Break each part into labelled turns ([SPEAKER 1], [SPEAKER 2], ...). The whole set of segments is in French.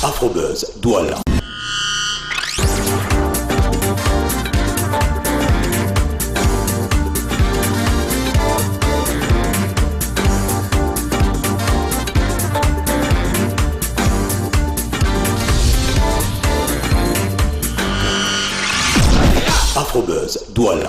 [SPEAKER 1] Afrobuzz Douala. Afrobuzz Douala.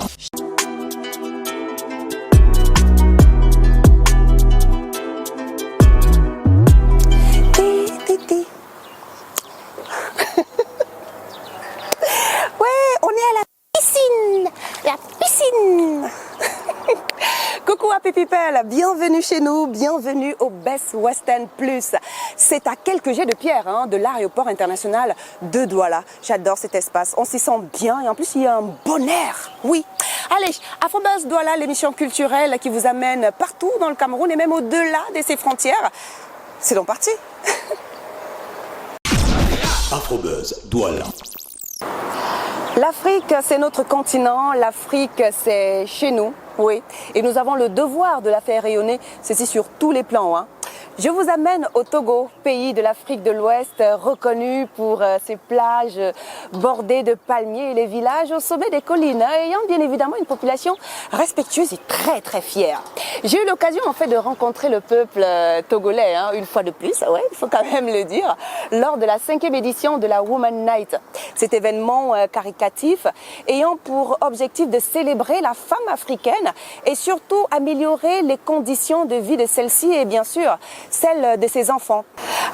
[SPEAKER 2] Coucou Happy People, bienvenue chez nous, bienvenue au Best Western Plus. C'est à quelques jets de pierre de l'aéroport international de Douala. J'adore cet espace, on s'y sent bien et en plus il y a un bon air, oui. Allez, Afrobuzz Douala, l'émission culturelle qui vous amène partout dans le Cameroun et même au-delà de ses frontières. C'est donc parti.
[SPEAKER 1] Afrobuzz Douala.
[SPEAKER 2] L'Afrique, c'est notre continent, l'Afrique, c'est chez nous, oui. Et nous avons le devoir de la faire rayonner, ceci sur tous les plans. Je vous amène au Togo, pays de l'Afrique de l'Ouest, reconnu pour ses plages bordées de palmiers et les villages au sommet des collines, ayant bien évidemment une population respectueuse et très très fière. J'ai eu l'occasion en fait de rencontrer le peuple togolais, une fois de plus, ouais, il faut quand même le dire, lors de la 5e édition de la Woman Night. Cet événement caritatif ayant pour objectif de célébrer la femme africaine et surtout améliorer les conditions de vie de celle-ci et bien sûr celle de ses enfants.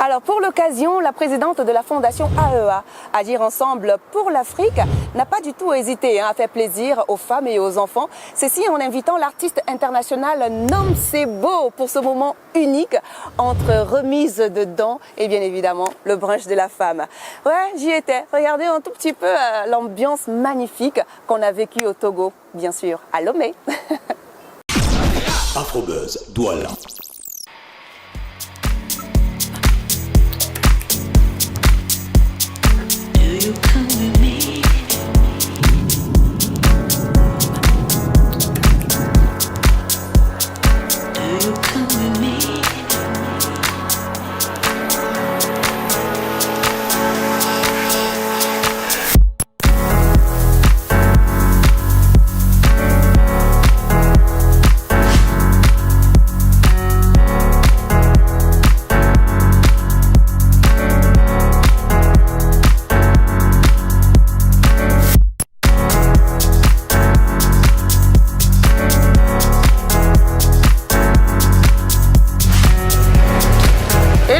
[SPEAKER 2] Alors pour l'occasion, la présidente de la fondation AEA, Agir Ensemble pour l'Afrique, n'a pas du tout hésité à faire plaisir aux femmes et aux enfants. Ceci en invitant l'artiste international Nom Sebo pour ce moment unique entre remise de dons et bien évidemment le brunch de la femme. Ouais, j'y étais. Regardez un tout petit peu l'ambiance magnifique qu'on a vécue au Togo, bien sûr, à Lomé.
[SPEAKER 1] Afrobuzz Douala.
[SPEAKER 3] You come with me. Do you come with me?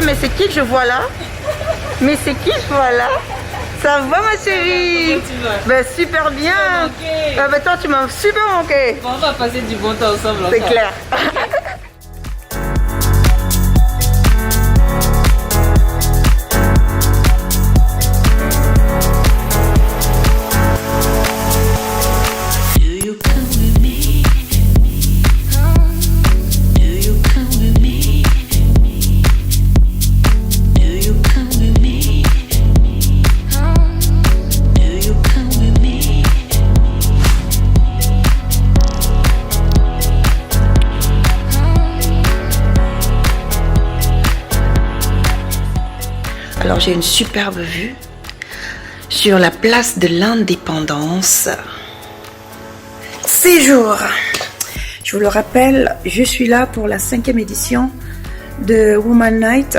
[SPEAKER 4] Mais c'est qui que je vois là? Mais c'est qui je vois là? Ça va ma chérie? Ben super bien. Ben toi tu m'as super manqué.
[SPEAKER 5] On va passer du bon temps ensemble.
[SPEAKER 4] C'est clair. Alors j'ai une superbe vue sur la place de l'Indépendance. Séjour. Je vous le rappelle, je suis là pour la 5e édition de Woman Night,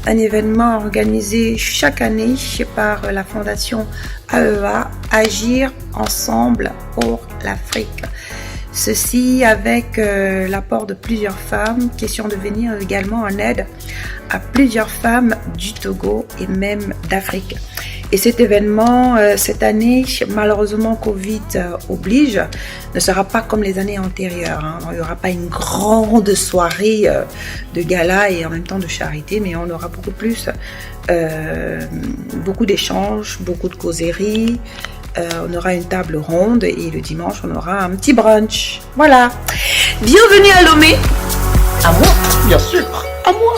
[SPEAKER 4] un événement organisé chaque année par la fondation AEA, Agir Ensemble pour l'Afrique. Ceci avec l'apport de plusieurs femmes, question de venir également en aide à plusieurs femmes du Togo et même d'Afrique. Et cet événement, cette année, malheureusement Covid oblige, ne sera pas comme les années antérieures. Il n'y aura pas une grande soirée de gala et en même temps de charité, mais on aura beaucoup plus, beaucoup d'échanges, beaucoup de causeries. On aura une table ronde et le dimanche, on aura un petit brunch. Voilà. Bienvenue à Lomé. À moi, bien sûr. À moi.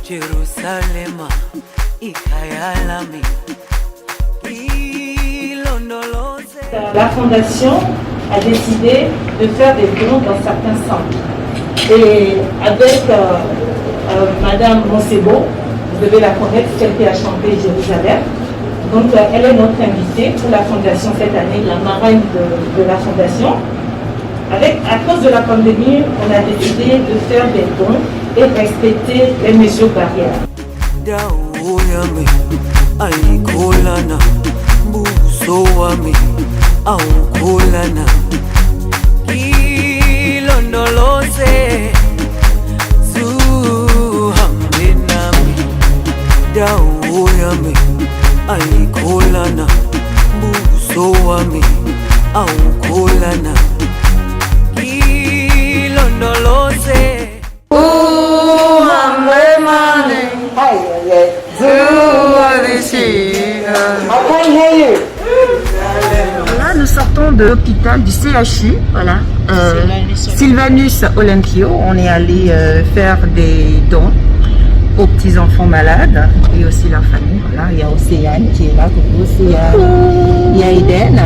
[SPEAKER 6] Jerusalem, ikayalami, ilondoloze.
[SPEAKER 7] La fondation a décidé de faire des dons dans certains centres. Et avec Madame Monsebo, vous devez la connaître, celle qui a chanté Jérusalem. Donc elle est notre invitée pour la fondation cette année, la marraine de la fondation. À cause de la pandémie, on a décidé de faire des dons et respecter les mesures barrières.
[SPEAKER 6] Daoyami, aikolana, busoami, aukolana, ilondoloze, zuhambenami. Daoyami, aikolana, busoami, aukolana, ilondoloze.
[SPEAKER 4] Là, nous sortons de l'hôpital du CHU, voilà, Sylvanus Olympio. On est allé faire des dons aux petits-enfants malades et aussi leur famille. Voilà, il y a Océane qui est là, il y a Eden,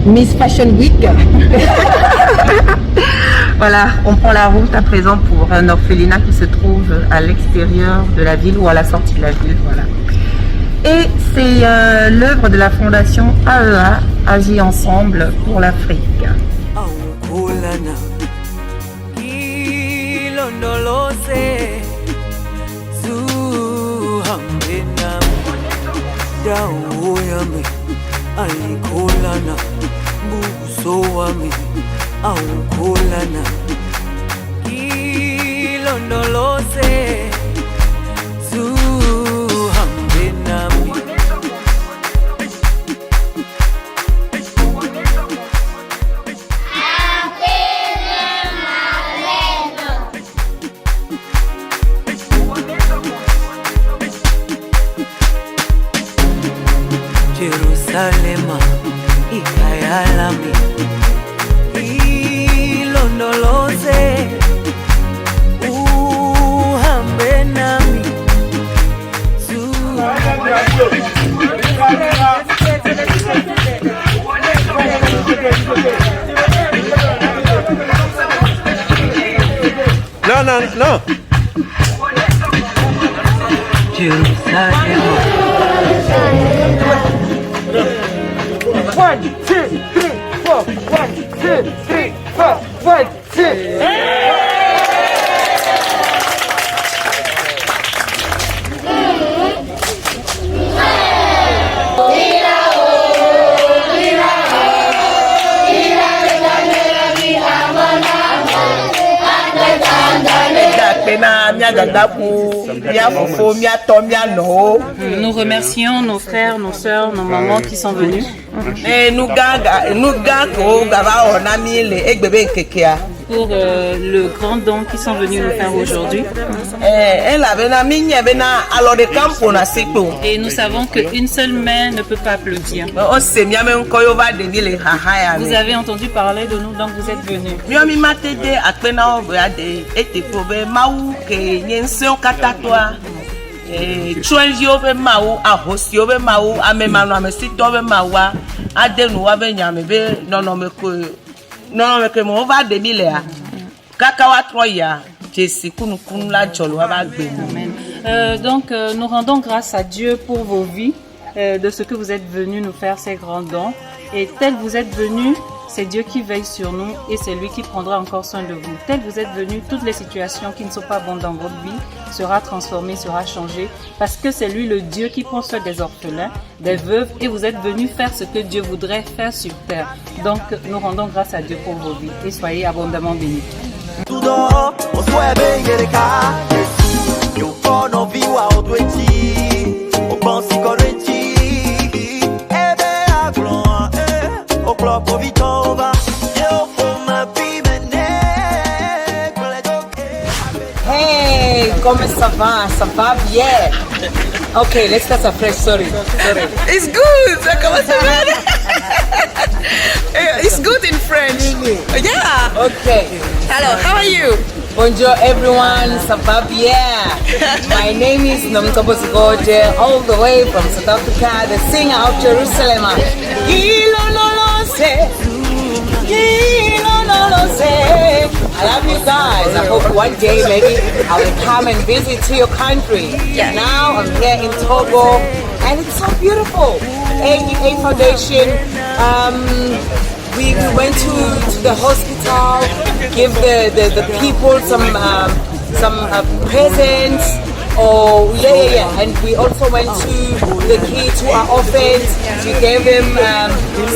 [SPEAKER 4] Miss Fashion Week. Voilà, on prend la route à présent pour un orphelinat qui se trouve à l'extérieur de la ville ou à la sortie de la ville. Voilà. Et c'est l'œuvre de la fondation AEA, Agis ensemble pour l'Afrique.
[SPEAKER 6] Aukolana, ilondoloze, zuhambenami. Jerusalem, ikayalami. Ilondoloze, uhambe nami.
[SPEAKER 1] Non.
[SPEAKER 6] Jerusalem.
[SPEAKER 7] 1, 2, 3, 4. 1, 2, 3, 4. 1, 2.
[SPEAKER 5] Nous remercions nos frères, nos sœurs, nos mamans qui sont venus. Pour le grand don qu'ils sont venus nous faire aujourd'hui. Et nous savons qu'une seule main ne peut pas applaudir. Vous avez entendu parler de nous, donc vous êtes venus. Donc nous rendons grâce à Dieu pour vos vies, de ce que vous êtes venus nous faire ces grands dons. Et tel vous êtes venus, c'est Dieu qui veille sur nous et c'est lui qui prendra encore soin de vous. Tel vous êtes venus, toutes les situations qui ne sont pas bonnes dans votre vie sera transformée, sera changée, parce que c'est lui le Dieu qui prend soin des orphelins, des veuves, et vous êtes venus faire ce que Dieu voudrait faire sur terre. Donc nous rendons grâce à Dieu pour vos vies et soyez abondamment bénis.
[SPEAKER 2] Hey, comment ça va? Ça va bien? Ok, let's start afresh. Sorry.
[SPEAKER 8] It's good. Comment ça va? It's good in French. Yeah.
[SPEAKER 2] Okay.
[SPEAKER 8] Hello. How are you?
[SPEAKER 9] Bonjour everyone, Sabab, yeah. My name is Nomtobo Zigode, all the way from South Africa, the singer of Jerusalem. I love you guys. I hope one day maybe I will come and visit to your country. Now I'm here in Togo and it's so beautiful. AEA Foundation, we went to the hospital, give the people some presents. Oh yeah, and we also went to the kids who are orphans. We gave them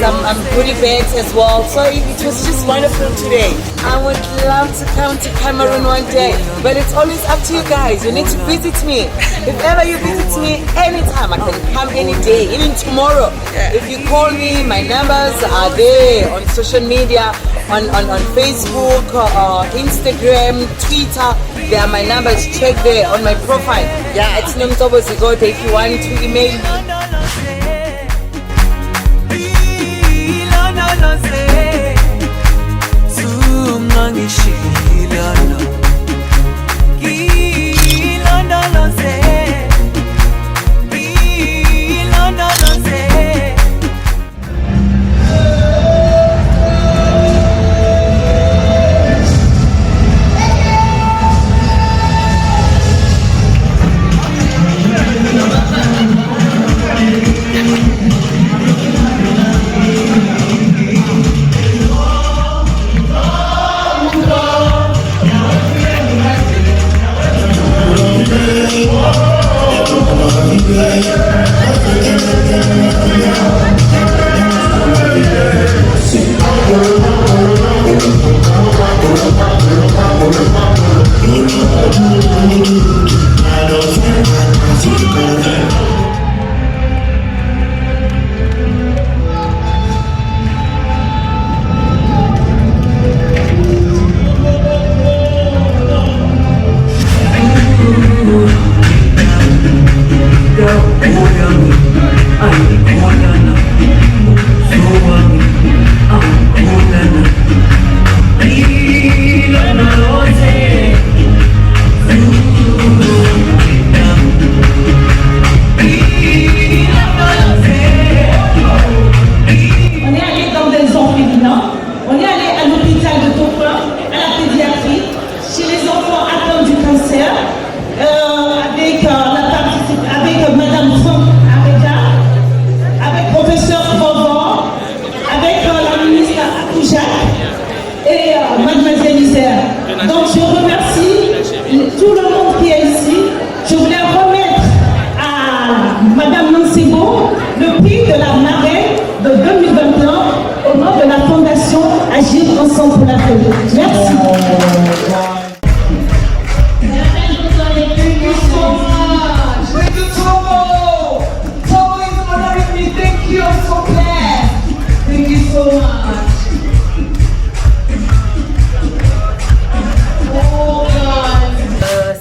[SPEAKER 9] some goodie bags as well. So it was just wonderful today. I would love to come to Cameroon one day, but it's always up to you guys. You need to visit me. If ever you visit me anytime, I can come any day, even tomorrow. If you call me, my numbers are there on social media, on Facebook, Instagram, Twitter. There are my numbers. Check there on my profile. It's Nomtobo Zigode if you want to email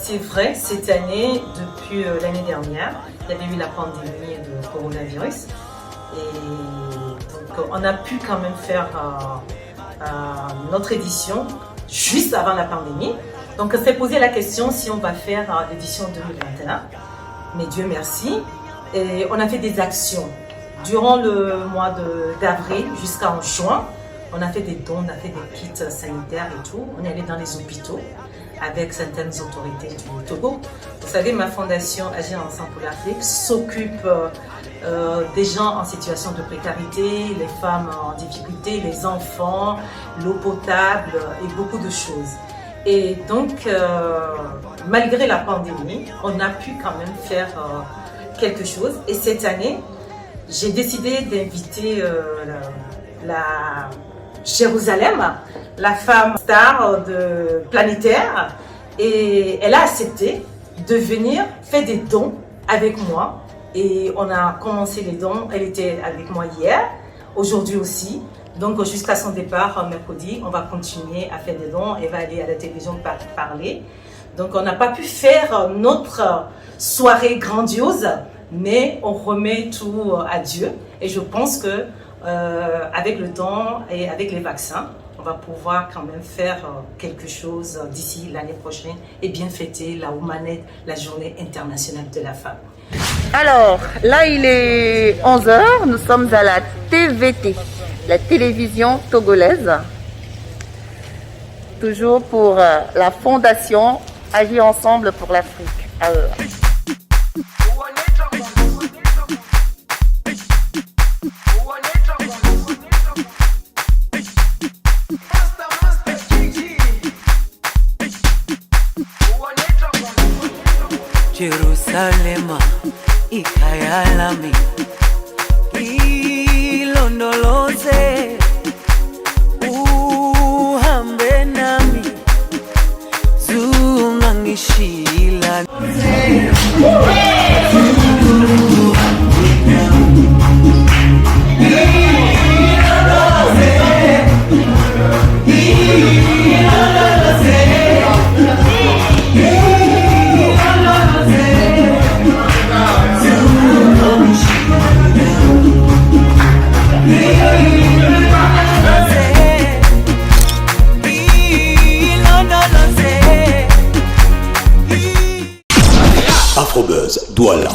[SPEAKER 10] C'est vrai, cette année, depuis l'année dernière, il y avait eu la pandémie de coronavirus. Et donc, on a pu quand même faire notre édition juste avant la pandémie. Donc, on s'est posé la question si on va faire l'édition 2021. Mais Dieu merci. Et on a fait des actions. Durant le mois d'avril jusqu'en juin, on a fait des dons, on a fait des kits sanitaires et tout. On est allé dans les hôpitaux avec certaines autorités du Togo. Vous savez, ma fondation Agir Ensemble pour l'Afrique s'occupe des gens en situation de précarité, les femmes en difficulté, les enfants, l'eau potable et beaucoup de choses. Et donc, malgré la pandémie, on a pu quand même faire quelque chose. Et cette année, j'ai décidé d'inviter la Jérusalem, la femme star de Planétaire, et elle a accepté de venir faire des dons avec moi. Et on a commencé les dons, elle était avec moi hier, aujourd'hui aussi. Donc jusqu'à son départ, mercredi, on va continuer à faire des dons. Elle va aller à la télévision parler. Donc on n'a pas pu faire notre soirée grandiose, mais on remet tout à Dieu. Et je pense que avec le temps et avec les vaccins, on va pouvoir quand même faire quelque chose d'ici l'année prochaine et bien fêter la Womanette, la journée internationale de la femme.
[SPEAKER 2] Alors, là il est 11h, nous sommes à la TVT, la télévision togolaise. Toujours pour la fondation Agir ensemble pour l'Afrique.
[SPEAKER 6] Jerusalema ikayalami ilondoloze uhambe nami zungangishila
[SPEAKER 1] Afrobuzz Douala.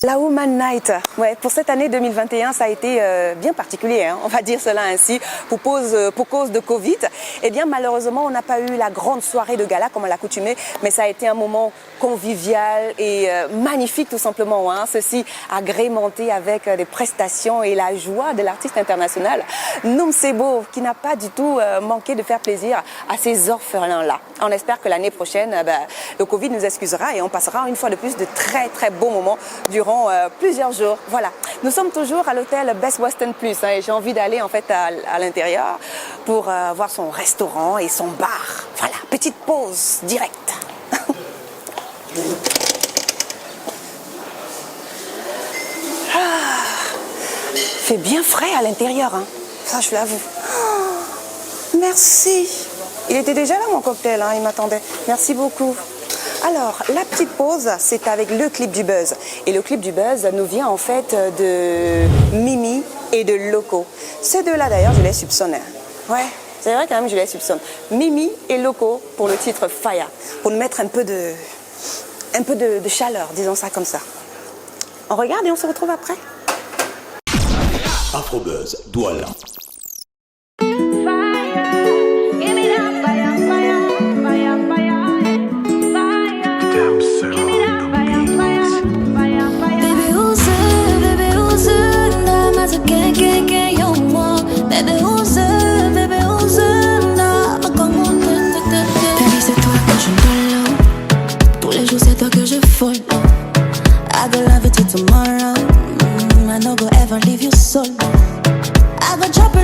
[SPEAKER 2] La Woman Night, ouais, pour cette année 2021, ça a été bien particulier, hein, on va dire cela ainsi, pour cause de Covid. Eh bien, malheureusement, on n'a pas eu la grande soirée de gala comme à l'accoutumée, mais ça a été un moment convivial et magnifique tout simplement. Hein, ceci agrémenté avec des prestations et la joie de l'artiste international Noum Sebo, qui n'a pas du tout manqué de faire plaisir à ces orphelins-là. On espère que l'année prochaine, le Covid nous excusera et on passera une fois de plus de très très beaux moments durant plusieurs jours. Voilà, nous sommes toujours à l'hôtel Best Western Plus, hein, et j'ai envie d'aller en fait à l'intérieur pour voir son restaurant et son bar. Voilà, petite pause directe. Fait bien frais à l'intérieur, hein. Ça je l'avoue. Oh, merci. Il était déjà là mon cocktail, hein, il m'attendait. Merci beaucoup. Alors, la petite pause, c'est avec le clip du buzz. Et le clip du buzz nous vient en fait de Mimi et de Loco. Ces deux-là d'ailleurs, je les soupçonne. Ouais, c'est vrai quand même, je les soupçonne. Mimi et Loco pour le titre Fire. Pour nous mettre un peu de chaleur, disons ça comme ça. On regarde et on se retrouve après.
[SPEAKER 1] Afrobuzz Douala.
[SPEAKER 3] I go love you till tomorrow. I no go ever leave you solo. I go drop it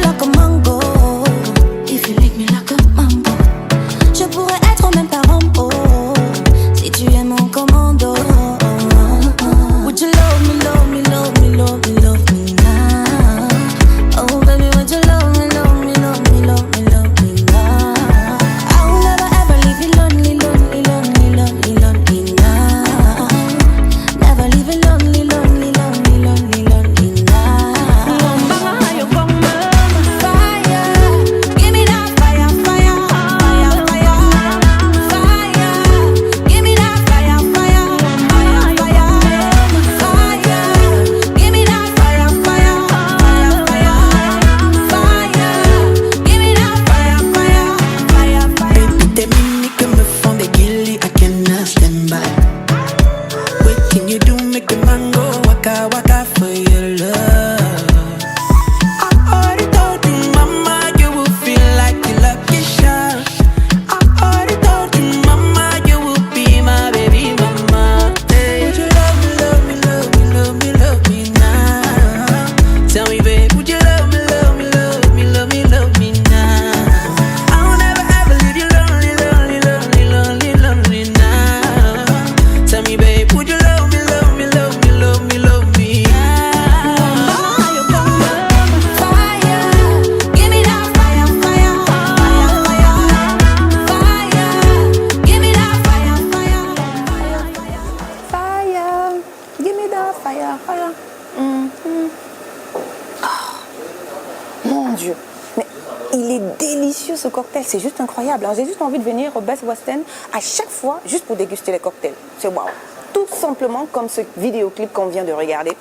[SPEAKER 2] ce cocktail, c'est juste incroyable. J'ai juste envie de venir au Best West End à chaque fois juste pour déguster les cocktails. C'est waouh. Tout simplement comme ce vidéoclip qu'on vient de regarder.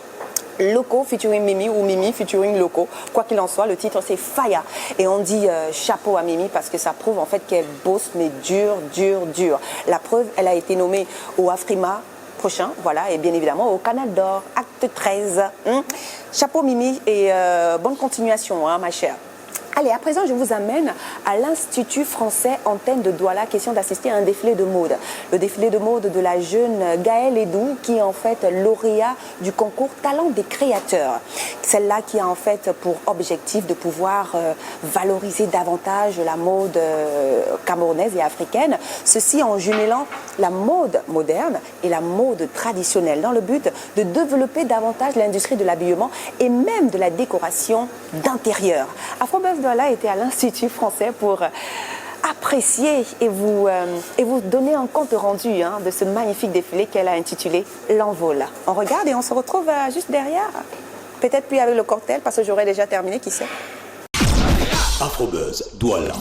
[SPEAKER 2] Loco featuring Mimi ou Mimi featuring Loco. Quoi qu'il en soit, le titre c'est Faya. Et on dit chapeau à Mimi parce que ça prouve en fait qu'elle bosse mais dur. La preuve, elle a été nommée au Afrima prochain, voilà, et bien évidemment au Canal d'Or, acte 13. Chapeau Mimi et bonne continuation, hein, ma chère. Allez, à présent, je vous amène à l'Institut français Antenne de Douala. Question d'assister à un défilé de mode. Le défilé de mode de la jeune Gaëlle Edou, qui est en fait lauréat du concours Talent des créateurs. Celle-là qui a en fait pour objectif de pouvoir valoriser davantage la mode camerounaise et africaine. Ceci en jumelant la mode moderne et la mode traditionnelle dans le but de développer davantage l'industrie de l'habillement et même de la décoration d'intérieur. Afrobuzz Douala était à l'Institut français pour apprécier et vous donner un compte rendu de ce magnifique défilé qu'elle a intitulé L'Envol. On regarde et on se retrouve juste derrière. Peut-être plus avec le cocktail parce que j'aurais déjà terminé, qui sait.
[SPEAKER 1] Afrobuzz Douala.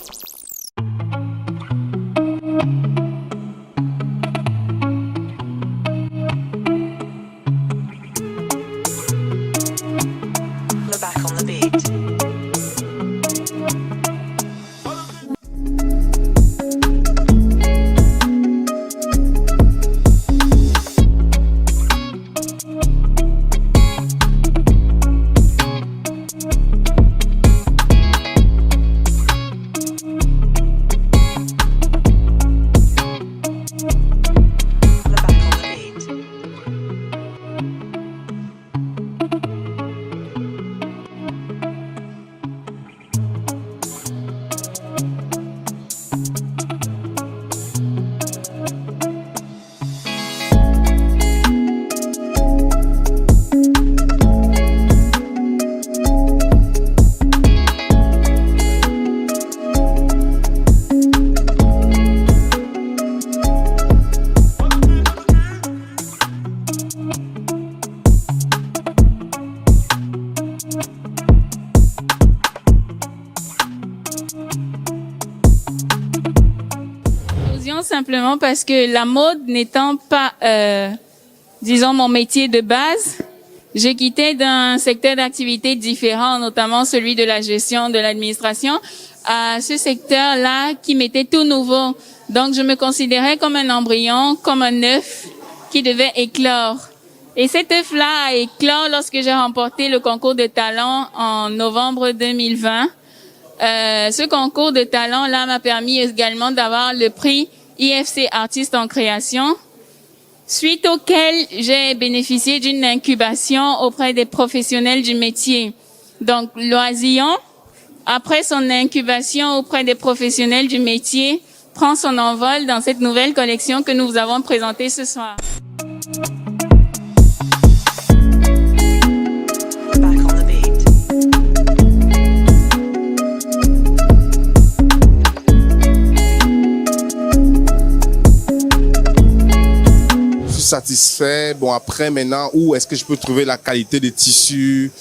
[SPEAKER 11] Simplement parce que la mode n'étant pas, disons, mon métier de base, j'ai quitté d'un secteur d'activité différent, notamment celui de la gestion de l'administration, à ce secteur-là qui m'était tout nouveau. Donc, je me considérais comme un embryon, comme un œuf qui devait éclore. Et cet œuf-là a éclore lorsque j'ai remporté le concours de talent en novembre 2020. Ce concours de talent-là m'a permis également d'avoir le prix IFC Artiste en création, suite auquel j'ai bénéficié d'une incubation auprès des professionnels du métier. Donc, Loisillon, après son incubation auprès des professionnels du métier, prend son envol dans cette nouvelle collection que nous vous avons présentée ce soir.
[SPEAKER 12] Satisfait. Bon, après, maintenant, où est-ce que je peux trouver la qualité des tissus?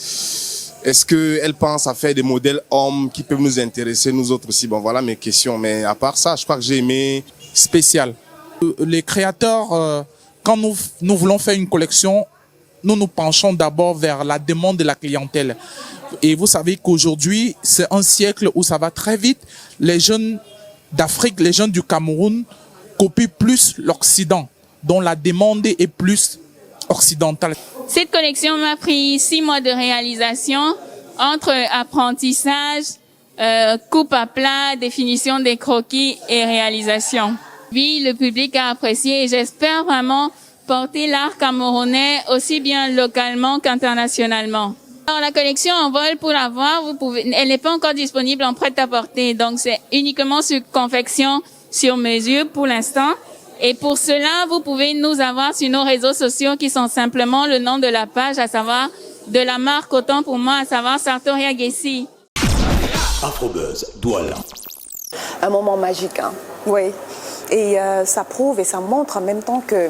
[SPEAKER 12] Est-ce qu'elle pense à faire des modèles hommes qui peuvent nous intéresser, nous autres aussi? Bon, voilà mes questions. Mais à part ça, je crois que j'ai aimé spécial.
[SPEAKER 13] Les créateurs, quand nous voulons faire une collection, nous penchons d'abord vers la demande de la clientèle. Et vous savez qu'aujourd'hui, c'est un siècle où ça va très vite. Les jeunes d'Afrique, les jeunes du Cameroun copient plus l'Occident, dont la demande est plus occidentale.
[SPEAKER 11] Cette collection m'a pris 6 mois de réalisation entre apprentissage, coupe à plat, définition des croquis et réalisation. Oui, le public a apprécié et j'espère vraiment porter l'art camerounais aussi bien localement qu'internationalement. Alors la collection en vol, pour la voir, elle n'est pas encore disponible en prêt-à-porter, donc c'est uniquement sur confection sur mesure pour l'instant. Et pour cela, vous pouvez nous avoir sur nos réseaux sociaux qui sont simplement le nom de la page, à savoir de la marque Autant pour moi, à savoir Sartoria Gessi.
[SPEAKER 1] Afrobuzz Douala.
[SPEAKER 2] Un moment magique, hein. Oui. Et ça prouve et ça montre en même temps que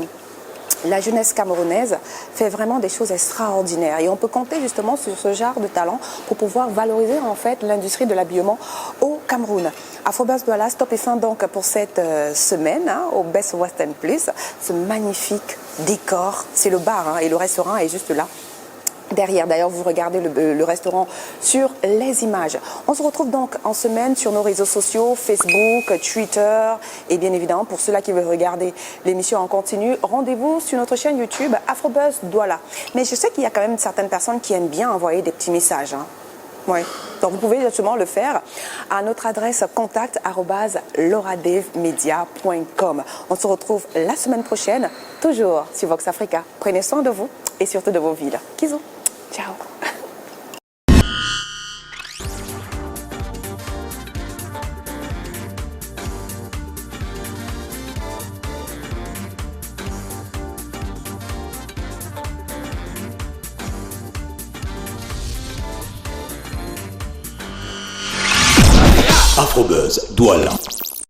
[SPEAKER 2] la jeunesse camerounaise fait vraiment des choses extraordinaires. Et on peut compter justement sur ce genre de talent pour pouvoir valoriser en fait l'industrie de l'habillement au Cameroun. Afrobuzz Douala, stop et fin donc pour cette semaine au Best Western Plus. Ce magnifique décor, c'est le bar et le restaurant est juste là. Derrière, d'ailleurs, vous regardez le restaurant sur les images. On se retrouve donc en semaine sur nos réseaux sociaux, Facebook, Twitter. Et bien évidemment, pour ceux-là qui veulent regarder l'émission en continu, rendez-vous sur notre chaîne YouTube Afrobuzz Douala. Mais je sais qu'il y a quand même certaines personnes qui aiment bien envoyer des petits messages. Oui. Donc vous pouvez justement le faire à notre adresse contact@loradevmedia.com. On se retrouve la semaine prochaine, toujours sur Vox Africa. Prenez soin de vous et surtout de vos villes. Bisous. Ciao.
[SPEAKER 1] Afrobuzz Douala.